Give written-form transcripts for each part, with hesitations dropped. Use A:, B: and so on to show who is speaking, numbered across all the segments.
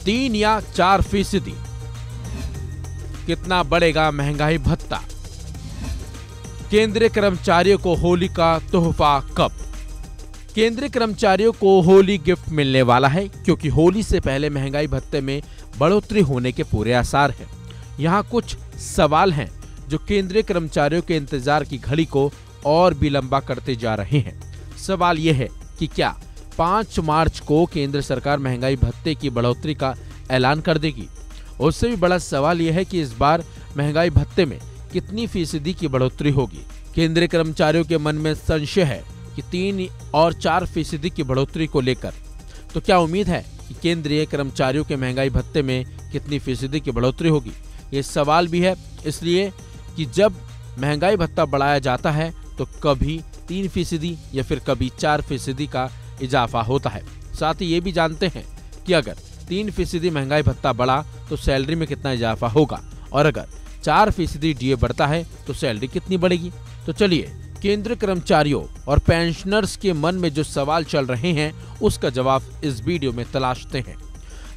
A: 3 या 4%? कितना बढ़ेगा महंगाई भत्ता? केंद्रीय कर्मचारियों को होली का तोहफा कब? केंद्रीय कर्मचारियों को होली गिफ्ट मिलने वाला है, क्योंकि होली से पहले महंगाई भत्ते में बढ़ोतरी होने के पूरे आसार हैं। यहाँ कुछ सवाल हैं जो केंद्रीय कर्मचारियों के इंतजार की घड़ी को और भी लंबा करते जा रहे हैं। सवाल यह है कि क्या 5 मार्च को केंद्र सरकार महंगाई भत्ते की बढ़ोतरी का ऐलान कर देगी? उससे भी बड़ा सवाल यह है कि इस बार महंगाई भत्ते में कितनी फीसदी की बढ़ोतरी होगी। केंद्रीय कर्मचारियों के मन में संशय है कि 3 और 4% की बढ़ोतरी को लेकर। तो क्या उम्मीद है कि केंद्रीय कर्मचारियों के महंगाई भत्ते में कितनी फीसदी की बढ़ोतरी होगी? ये सवाल भी है इसलिए कि जब महंगाई भत्ता बढ़ाया जाता है तो कभी 3% या फिर कभी 4% का इजाफा होता है। साथ ही ये भी जानते हैं कि अगर 3% महंगाई भत्ता बढ़ा तो सैलरी में कितना इजाफा होगा, और अगर 4% डीए बढ़ता है तो सैलरी कितनी बढ़ेगी। तो चलिए केंद्रीय कर्मचारियों और पेंशनर्स के मन में जो सवाल चल रहे हैं उसका जवाब इस वीडियो में तलाशते हैं।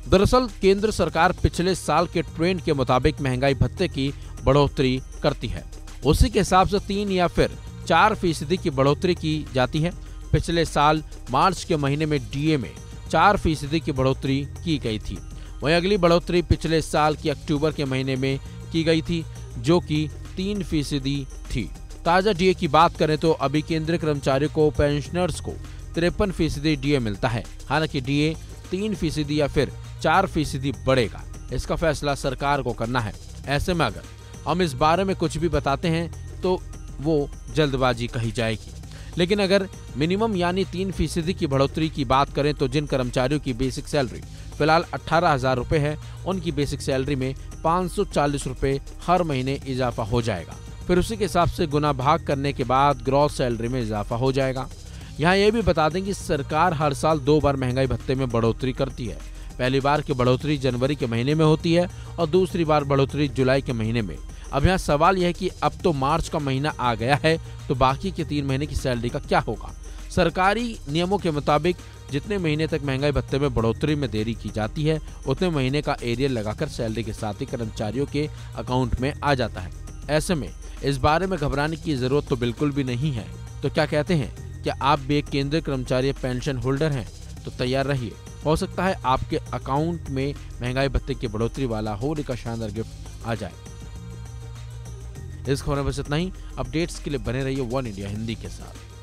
A: दरअसल केंद्र सरकार पिछले साल के ट्रेंड के मुताबिक महंगाई भत्ते की बढ़ोतरी करती है। उसी के हिसाब से 3 या फिर 4% की बढ़ोतरी की जाती है। पिछले साल मार्च के महीने में डीए में 4% की बढ़ोतरी की गई थी। वहीं अगली बढ़ोतरी पिछले साल की अक्टूबर के महीने में की गई थी, जो कि 3% थी। ताजा डीए की बात करें तो अभी केंद्रीय कर्मचारियों को पेंशनर्स को 53% डीए मिलता है। हालांकि डीए 3% या फिर 4% बढ़ेगा, इसका फैसला सरकार को करना है। ऐसे में अगर हम इस बारे में कुछ भी बताते हैं तो वो जल्दबाजी कही जाएगी। लेकिन अगर मिनिमम यानी 3% की बढ़ोतरी की बात करें तो जिन कर्मचारियों की बेसिक सैलरी फिलहाल 18,000 रुपए है, उनकी बेसिक सैलरी में 540 रुपए हर महीने इजाफा हो जाएगा। फिर उसी के हिसाब से गुना भाग करने के बाद ग्रॉस सैलरी में इजाफा हो जाएगा। यहाँ ये भी बता दें कि सरकार हर साल 2 बार महंगाई भत्ते में बढ़ोतरी करती है। पहली बार की बढ़ोतरी जनवरी के महीने में होती है और दूसरी बार बढ़ोतरी जुलाई के महीने में। अब यहाँ सवाल यह है कि अब तो मार्च का महीना आ गया है, तो बाकी के 3 महीने की सैलरी का क्या होगा? सरकारी नियमों के मुताबिक जितने महीने तक महंगाई भत्ते में बढ़ोतरी में देरी की जाती है, उतने महीने का एरियर लगाकर सैलरी के साथ ही कर्मचारियों के अकाउंट में आ जाता है। ऐसे में इस बारे में घबराने की जरूरत तो बिल्कुल भी नहीं है। तो क्या कहते हैं, क्या आप भी एक केंद्रीय कर्मचारी पेंशन होल्डर हैं? तो तैयार रहिए, हो सकता है आपके अकाउंट में महंगाई भत्ते की बढ़ोतरी वाला होली का शानदार गिफ्ट आ जाए। इस खबर में बस इतना ही। अपडेट्स के लिए बने रहिए वन इंडिया हिंदी के साथ।